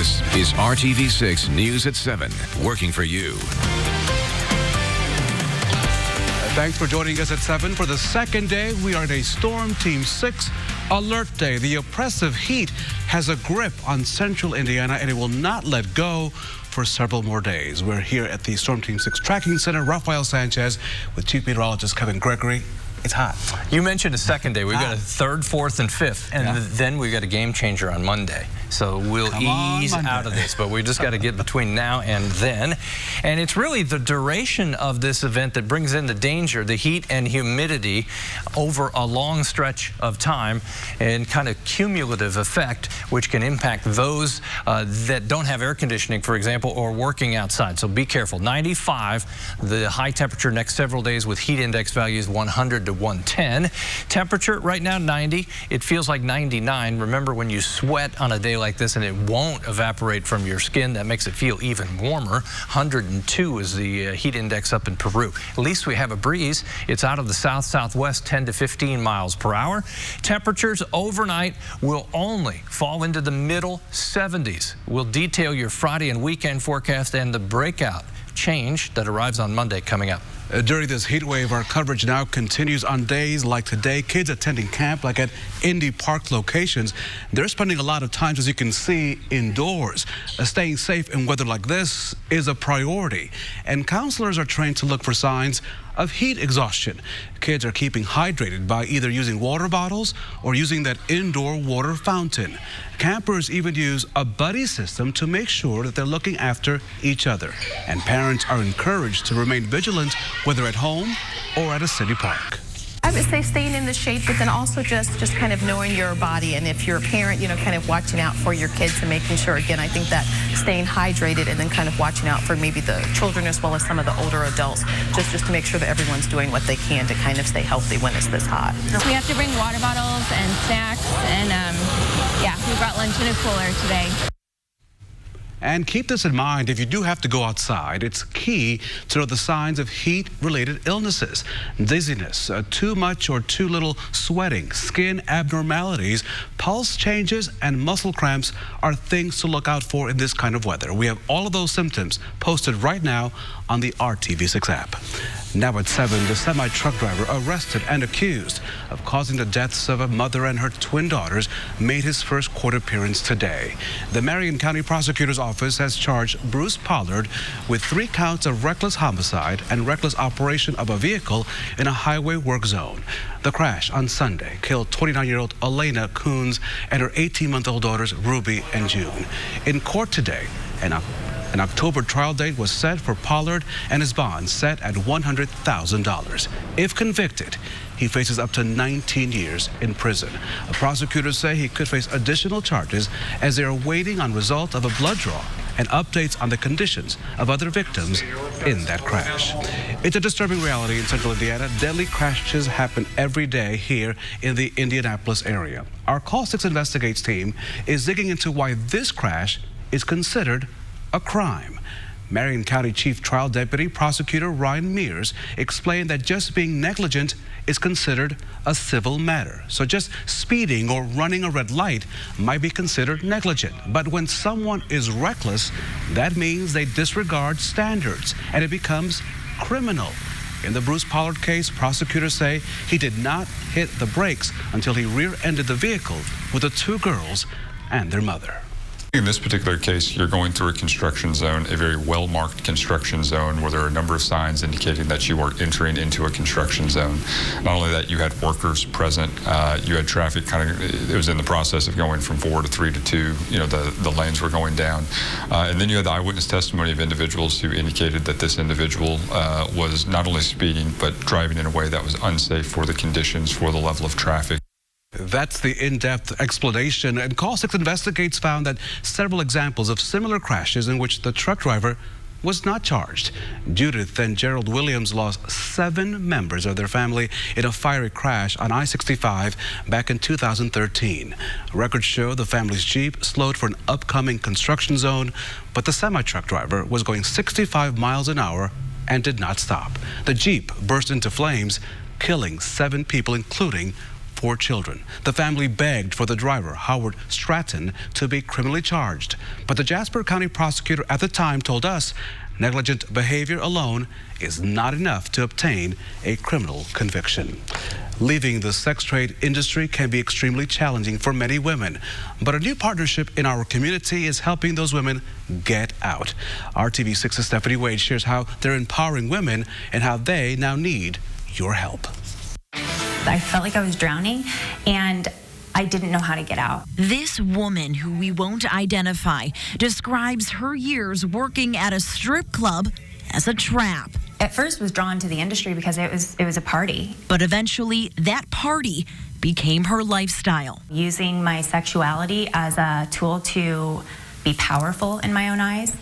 This is RTV6 News at 7, working for you. Thanks for joining us at 7. For the second day, we are in a Storm Team 6 alert day. The oppressive heat has a grip on central Indiana, and it will not let go for several more days. We're here at the Storm Team 6 Tracking Center. Rafael Sanchez with Chief Meteorologist Kevin Gregory. It's hot. You mentioned a second day. We've got a third, fourth, and fifth, and then we've got a game changer on Monday. So we'll ease out of this, but we just got to get between now and then. And it's really the duration of this event that brings in the danger, the heat and humidity over a long stretch of time, and kind of cumulative effect, which can impact those that don't have air conditioning, for example, or working outside. So be careful. 95, the high temperature next several days with heat index values 100 to 110. Temperature right now 90. It feels like 99. Remember, when you sweat on a day like this and it won't evaporate from your skin, that makes it feel even warmer. 102 is the heat index up in Peru. At least we have a breeze. It's out of the south-southwest, 10 to 15 miles per hour. Temperatures overnight will only fall into the middle 70s. We'll detail your Friday and weekend forecast and the breakout change that arrives on Monday coming up. During this heat wave, our coverage now continues on days like today. Kids attending camp, like at Indy Park locations, they're spending a lot of time, as you can see, indoors. Staying safe in weather like this is a priority, and counselors are trained to look for signs of heat exhaustion. Kids are keeping hydrated by either using water bottles or using that indoor water fountain. Campers even use a buddy system to make sure that they're looking after each other. And parents are encouraged to remain vigilant, whether at home or at a city park. I would say staying in the shade, but then also just kind of knowing your body. And if you're a parent, kind of watching out for your kids and making sure, again, I think that staying hydrated and then kind of watching out for maybe the children as well as some of the older adults, just to make sure that everyone's doing what they can to kind of stay healthy when it's this hot. We have to bring water bottles and snacks, and yeah, we brought lunch in a cooler today. And keep this in mind, if you do have to go outside, it's key to know the signs of heat-related illnesses. Dizziness, too much or too little sweating, skin abnormalities, pulse changes, and muscle cramps are things to look out for in this kind of weather. We have all of those symptoms posted right now on the RTV6 app. Now at 7, the semi-truck driver arrested and accused of causing the deaths of a mother and her twin daughters made his first court appearance today. The Marion County Prosecutor's Office has charged Bruce Pollard with 3 counts of reckless homicide and reckless operation of a vehicle in a highway work zone. The crash on Sunday killed 29-year-old Elena Coons and her 18-month-old daughters Ruby and June. In court today, an October trial date was set for Pollard, and his bond set at $100,000. If convicted, he faces up to 19 years in prison. Prosecutors say he could face additional charges as they are waiting on results of a blood draw and updates on the conditions of other victims in that crash. It's a disturbing reality in central Indiana. Deadly crashes happen every day here in the Indianapolis area. Our Call 6 Investigates team is digging into why this crash is considered a crime. Marion County Chief Trial Deputy Prosecutor Ryan Mears explained that just being negligent is considered a civil matter. So just speeding or running a red light might be considered negligent. But when someone is reckless, that means they disregard standards and it becomes criminal. In the Bruce Pollard case, prosecutors say he did not hit the brakes until he rear-ended the vehicle with the 2 girls and their mother. In this particular case, you're going through a construction zone, a very well-marked construction zone where there are a number of signs indicating that you are entering into a construction zone. Not only that, you had workers present, you had traffic it was in the process of going from 4 to 3 to 2, the lanes were going down. And then you had the eyewitness testimony of individuals who indicated that this individual was not only speeding, but driving in a way that was unsafe for the conditions, for the level of traffic. That's the in-depth explanation. And Call 6 Investigates found that several examples of similar crashes in which the truck driver was not charged. Judith and Gerald Williams lost 7 members of their family in a fiery crash on I-65 back in 2013. Records show the family's Jeep slowed for an upcoming construction zone, but the semi-truck driver was going 65 miles an hour and did not stop. The Jeep burst into flames, killing 7 people, including 4 children. The family begged for the driver, Howard Stratton, to be criminally charged. But the Jasper County prosecutor at the time told us negligent behavior alone is not enough to obtain a criminal conviction. Leaving the sex trade industry can be extremely challenging for many women, but a new partnership in our community is helping those women get out. RTV6's Stephanie Wade shares how they're empowering women and how they now need your help. I felt like I was drowning and I didn't know how to get out. This woman, who we won't identify, describes her years working at a strip club as a trap. At first was drawn to the industry because it was a party. But eventually that party became her lifestyle. Using my sexuality as a tool to be powerful in my own eyes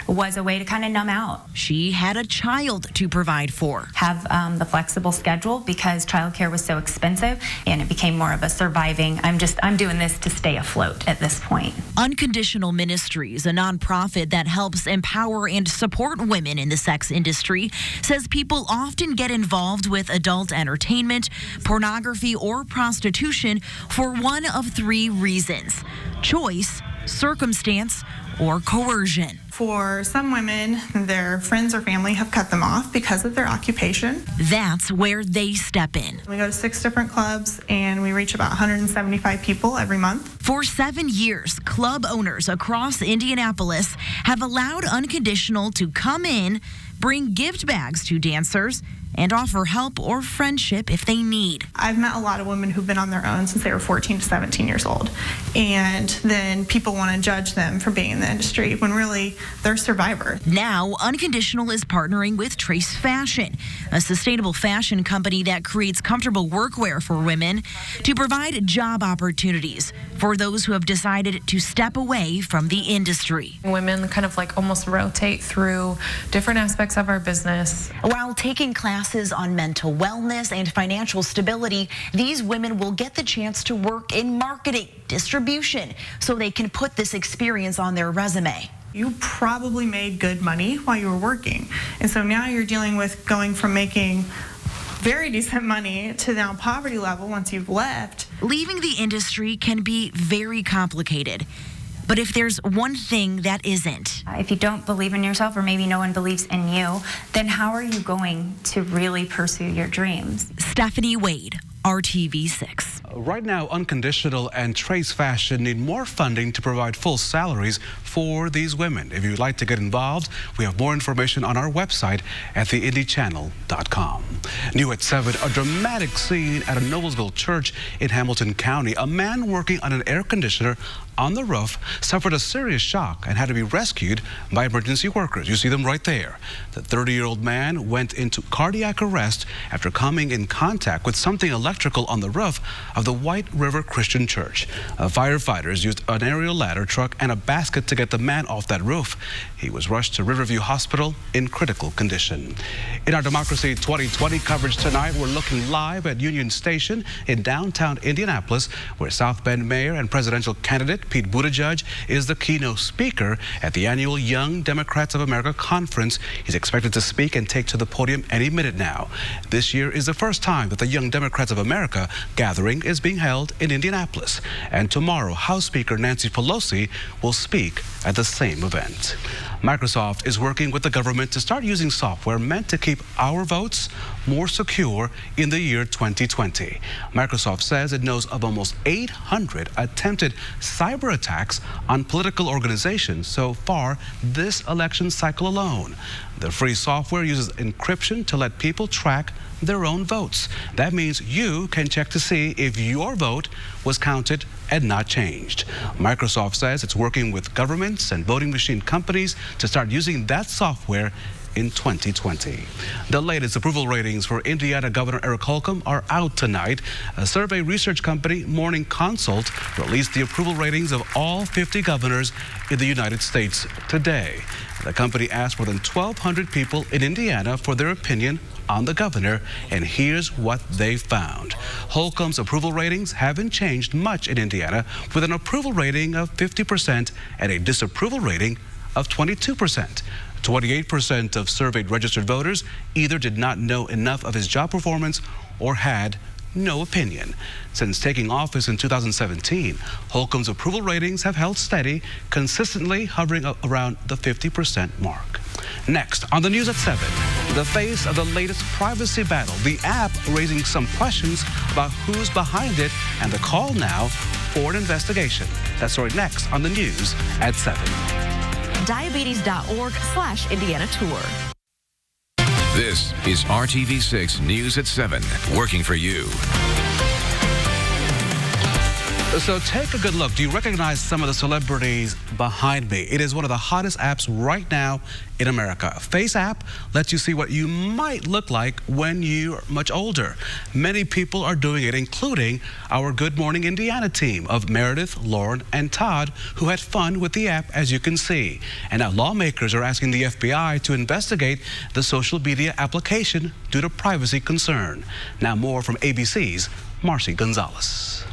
was a way to kind of numb out. She had a child to provide for. Have the flexible schedule because childcare was so expensive, and it became more of a surviving, I'm doing this to stay afloat at this point. Unconditional Ministries, a nonprofit that helps empower and support women in the sex industry, says people often get involved with adult entertainment, pornography, or prostitution for one of 3 reasons: choice, circumstance, or coercion. For some women, their friends or family have cut them off because of their occupation. That's where they step in. We go to 6 different clubs and we reach about 175 people every month. For 7 years, club owners across Indianapolis have allowed Unconditional to come in, bring gift bags to dancers, and offer help or friendship if they need. I've met a lot of women who've been on their own since they were 14 to 17 years old. And then people want to judge them for being in the industry when really they're survivors. Now, Unconditional is partnering with Trace Fashion, a sustainable fashion company that creates comfortable workwear for women to provide job opportunities for those who have decided to step away from the industry. Women kind of like almost rotate through different aspects of our business. While taking classes on mental wellness and financial stability, these women will get the chance to work in marketing, distribution, so they can put this experience on their resume. You probably made good money while you were working. And so now you're dealing with going from making very decent money to now poverty level once you've left. Leaving the industry can be very complicated. But if there's one thing that isn't. If you don't believe in yourself, or maybe no one believes in you, then how are you going to really pursue your dreams? Stephanie Wade, RTV6. Right now, Unconditional and Trace Fashion need more funding to provide full salaries for these women. If you'd like to get involved, we have more information on our website at theindychannel.com. New at 7, a dramatic scene at a Noblesville church in Hamilton County. A man working on an air conditioner on the roof suffered a serious shock and had to be rescued by emergency workers. You see them right there. The 30-year-old man went into cardiac arrest after coming in contact with something electrical on the roof of the White River Christian Church. Firefighters used an aerial ladder truck and a basket to get the man off that roof. He was rushed to Riverview Hospital in critical condition. In our Democracy 2020 coverage tonight, we're looking live at Union Station in downtown Indianapolis, where South Bend Mayor and presidential candidate Pete Buttigieg is the keynote speaker at the annual Young Democrats of America conference. He's expected to speak and take to the podium any minute now. This year is the first time that the Young Democrats of America gathering is being held in Indianapolis. And tomorrow, House Speaker Nancy Pelosi will speak at the same event. Microsoft is working with the government to start using software meant to keep our votes more secure in the year 2020. Microsoft says it knows of almost 800 attempted cyber attacks on political organizations so far this election cycle alone. The free software uses encryption to let people track their own votes. That means you can check to see if your vote was counted and not changed. Microsoft says it's working with governments and voting machine companies to start using that software in 2020. The latest approval ratings for Indiana Governor Eric Holcomb are out tonight. A survey research company, Morning Consult, released the approval ratings of all 50 governors in the United States today. The company asked more than 1,200 people in Indiana for their opinion on the governor, and here's what they found. Holcomb's approval ratings haven't changed much in Indiana, with an approval rating of 50% and a disapproval rating of 22%. 28% of surveyed registered voters either did not know enough of his job performance or had no opinion. Since taking office in 2017, Holcomb's approval ratings have held steady, consistently hovering around the 50% mark. Next, on the news at 7, the face of the latest privacy battle, the app raising some questions about who's behind it and the call now for an investigation. That story next on the news at 7. Diabetes.org/Indiana Tour. This is RTV6 News at 7, working for you. So take a good look. Do you recognize some of the celebrities behind me? It is one of the hottest apps right now in America. Face app lets you see what you might look like when you're much older. Many people are doing it, including our Good Morning Indiana team of Meredith, Lauren, and Todd, who had fun with the app, as you can see. And now lawmakers are asking the FBI to investigate the social media application due to privacy concern. Now more from ABC's Marcy Gonzalez.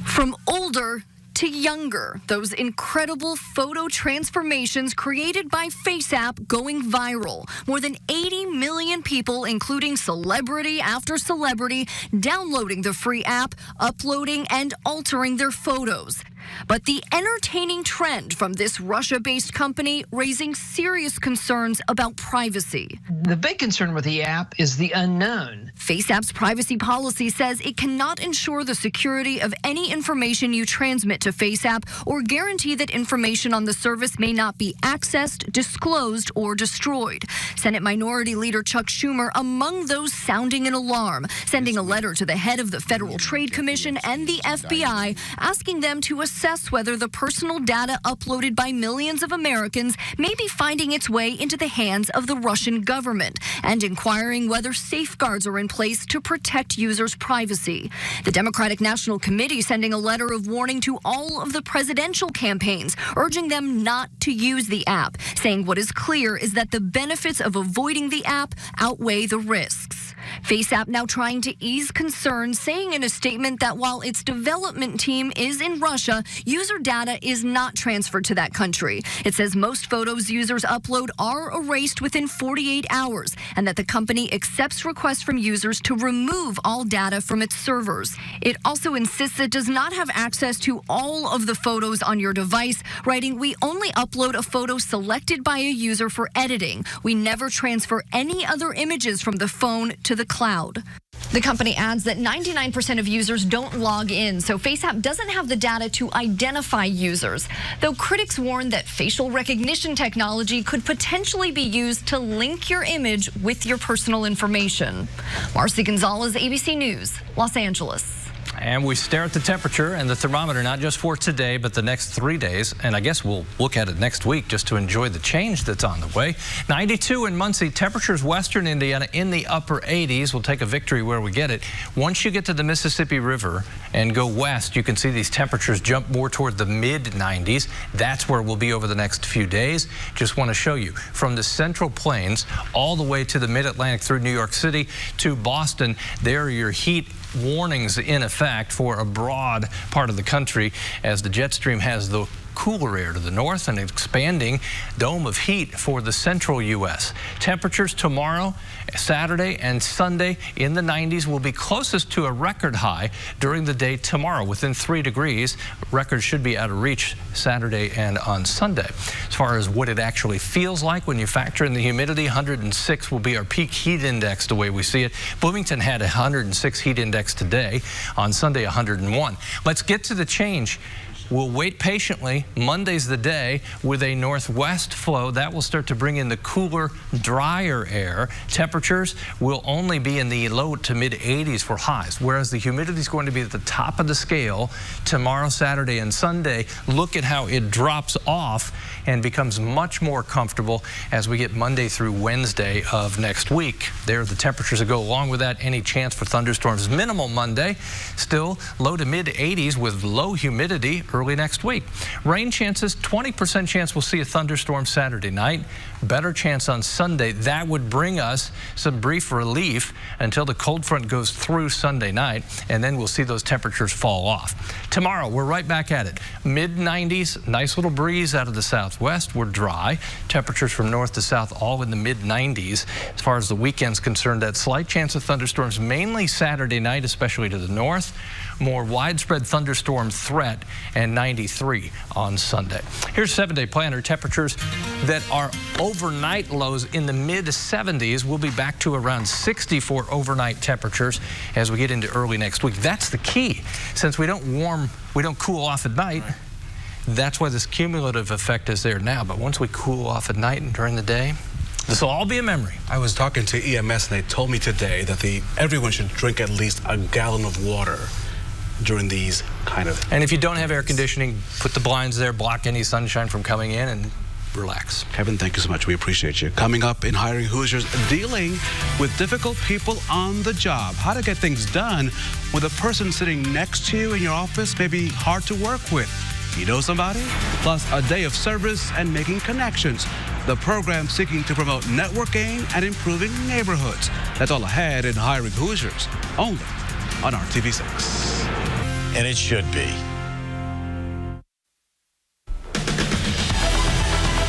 From older to younger, those incredible photo transformations created by FaceApp going viral. More than 80 million people, including celebrity after celebrity, downloading the free app, uploading and altering their photos. But the entertaining trend from this Russia-based company raising serious concerns about privacy. The big concern with the app is the unknown. FaceApp's privacy policy says it cannot ensure the security of any information you transmit to FaceApp or guarantee that information on the service may not be accessed, disclosed, or destroyed. Senate Minority Leader Chuck Schumer among those sounding an alarm, sending a letter to the head of the Federal Trade Commission and the FBI asking them to assess whether the personal data uploaded by millions of Americans may be finding its way into the hands of the Russian government and inquiring whether safeguards are in place to protect users' privacy. The Democratic National Committee sending a letter of warning to all of the presidential campaigns, urging them not to use the app, saying what is clear is that the benefits of avoiding the app outweigh the risks. FaceApp now trying to ease concerns, saying in a statement that while its development team is in Russia, user data is not transferred to that country. It says most photos users upload are erased within 48 hours and that the company accepts requests from users to remove all data from its servers. It also insists it does not have access to all of the photos on your device, writing, "We only upload a photo selected by a user for editing. We never transfer any other images from the phone to the cloud." The company adds that 99% of users don't log in, so FaceApp doesn't have the data to identify users, though critics warn that facial recognition technology could potentially be used to link your image with your personal information. Marcy Gonzalez, ABC News, Los Angeles. And we stare at the temperature and the thermometer, not just for today, but the next 3 days. And I guess we'll look at it next week just to enjoy the change that's on the way. 92 in Muncie. Temperatures western Indiana in the upper 80s. We'll take a victory where we get it. Once you get to the Mississippi River and go west, you can see these temperatures jump more toward the mid-90s. That's where we'll be over the next few days. Just want to show you from the Central Plains all the way to the Mid-Atlantic through New York City to Boston. There are your heat warnings in effect for a broad part of the country as the jet stream has the cooler air to the north and an expanding dome of heat for the central U.S. Temperatures tomorrow, Saturday and Sunday in the 90s will be closest to a record high during the day tomorrow, within 3 degrees. Records should be out of reach Saturday and on Sunday. As far as what it actually feels like when you factor in the humidity, 106 will be our peak heat index the way we see it. Bloomington had a 106 heat index today. On Sunday, 101. Let's get to the change. We'll wait patiently. Monday's the day with a northwest flow. That will start to bring in the cooler, drier air. Temperatures will only be in the low to mid 80s for highs, whereas the humidity is going to be at the top of the scale tomorrow, Saturday, and Sunday. Look at how it drops off and becomes much more comfortable as we get Monday through Wednesday of next week. There are the temperatures that go along with that. Any chance for thunderstorms minimal Monday. Still low to mid 80s with low humidity. early next week. Rain chances, 20% chance we'll see a thunderstorm Saturday night. Better chance on Sunday. That would bring us some brief relief until the cold front goes through Sunday night, and then we'll see those temperatures fall off. Tomorrow, we're right back at it. Mid-90s, nice little breeze out of the southwest. We're dry. Temperatures from north to south all in the mid-90s. As far as the weekend's concerned, that slight chance of thunderstorms mainly Saturday night, especially to the north. More widespread thunderstorm threat, and 93 on Sunday. Here's 7-day planner. Temperatures that are overnight lows in the mid-70s. We'll be back to around 64 overnight temperatures as we get into early next week. That's the key. Since we don't cool off at night, that's why this cumulative effect is there now. But once we cool off at night and during the day, this will all be a memory. I was talking to EMS and they told me today that everyone should drink at least a gallon of water during these kind of... And if you don't have air conditioning, put the blinds there, block any sunshine from coming in, and relax. Kevin, thank you so much. We appreciate you. Coming up in Hiring Hoosiers, dealing with difficult people on the job. How to get things done with a person sitting next to you in your office may be hard to work with. You know somebody? Plus, a day of service and making connections. The program seeking to promote networking and improving neighborhoods. That's all ahead in Hiring Hoosiers, only on RTV6. And it should be.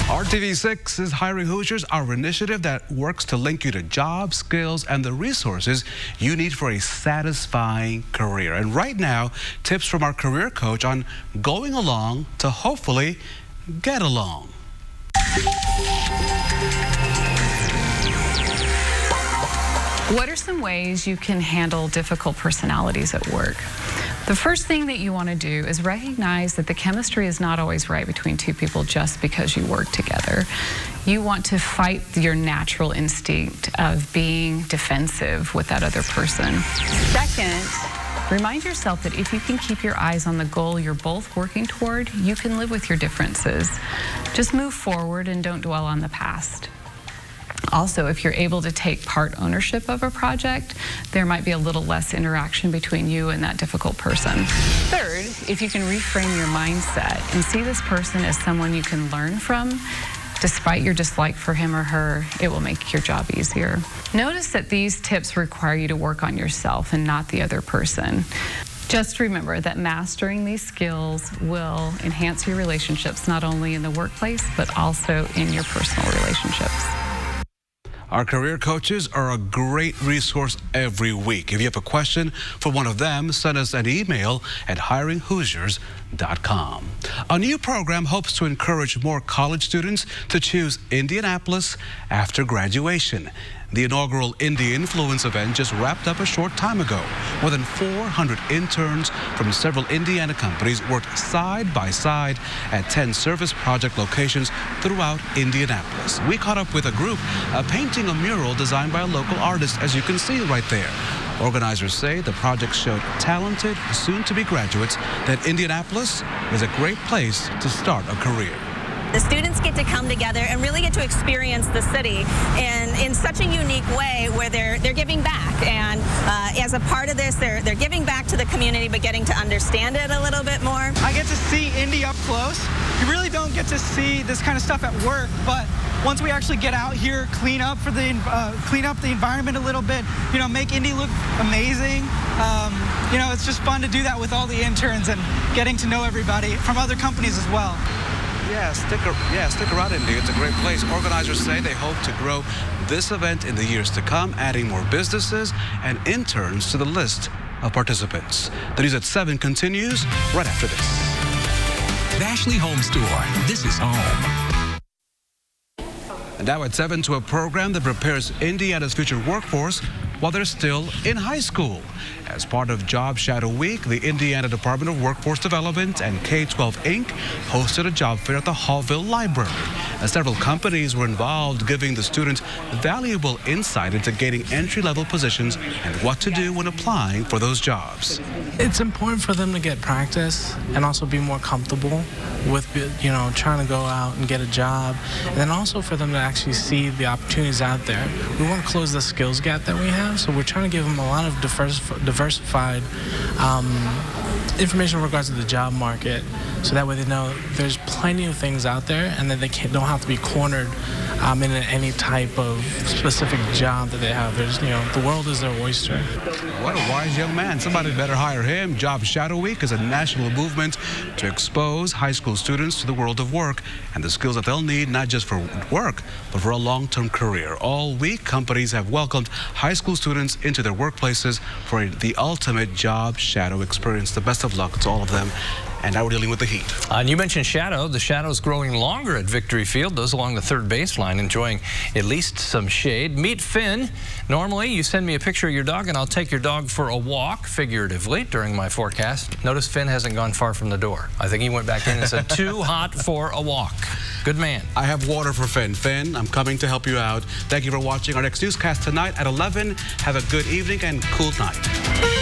RTV6 is Hiring Hoosiers, our initiative that works to link you to jobs, skills, and the resources you need for a satisfying career. And right now, tips from our career coach on going along to hopefully get along. What are some ways you can handle difficult personalities at work? The first thing that you want to do is recognize that the chemistry is not always right between two people just because you work together. You want to fight your natural instinct of being defensive with that other person. Second, remind yourself that if you can keep your eyes on the goal you're both working toward, you can live with your differences. Just move forward and don't dwell on the past. Also, if you're able to take part ownership of a project, there might be a little less interaction between you and that difficult person. Third, if you can reframe your mindset and see this person as someone you can learn from, despite your dislike for him or her, it will make your job easier. Notice that these tips require you to work on yourself and not the other person. Just remember that mastering these skills will enhance your relationships, not only in the workplace, but also in your personal relationships. Our career coaches are a great resource every week. If you have a question for one of them, send us an email at hiringhoosiers.com. A new program hopes to encourage more college students to choose Indianapolis after graduation. The inaugural Indy Influence event just wrapped up a short time ago. More than 400 interns from several Indiana companies worked side by side at 10 service project locations throughout Indianapolis. We caught up with a group painting a mural designed by a local artist, as you can see right there. Organizers say the project showed talented, soon-to-be graduates that Indianapolis is a great place to start a career. The students get to come together and really get to experience the city in such a unique way where they're giving back. And as a part of this, they're giving back to the community, but getting to understand it a little bit more. I get to see Indy up close. You really don't get to see this kind of stuff at work, but once we actually get out here, clean up the environment a little bit, make Indy look amazing. It's just fun to do that with all the interns and getting to know everybody from other companies as well. Yeah, stick around, Indy. It's a great place. Organizers say they hope to grow this event in the years to come, adding more businesses and interns to the list of participants. The News at 7 continues right after this. Ashley Home Store. This is home. And now at 7 to a program that prepares Indiana's future workforce while they're still in high school. As part of Job Shadow Week, the Indiana Department of Workforce Development and K-12 Inc. hosted a job fair at the Hallville Library. Several companies were involved, giving the students valuable insight into gaining entry-level positions and what to do when applying for those jobs. It's important for them to get practice and also be more comfortable with, trying to go out and get a job, and then also for them to actually see the opportunities out there. We want to close the skills gap that we have. have. So we're trying to give them a lot of diversified information in regards to the job market, so that way they know there's plenty of things out there, and that they don't have to be cornered in any type of specific job that they have. There's, the world is their oyster. What a wise young man. Somebody better hire him. Job Shadow Week is a national movement to expose high school students to the world of work and the skills that they'll need, not just for work, but for a long-term career. All week, companies have welcomed high school students into their workplaces for the ultimate job shadow experience. The best of luck to all of them. And now we're dealing with the heat. And you mentioned shadow. The shadow's growing longer at Victory Field, those along the third baseline, enjoying at least some shade. Meet Finn. Normally, you send me a picture of your dog, and I'll take your dog for a walk, figuratively, during my forecast. Notice Finn hasn't gone far from the door. I think he went back in and said, too hot for a walk. Good man. I have water for Finn. Finn, I'm coming to help you out. Thank you for watching our next newscast tonight at 11. Have a good evening and cool night.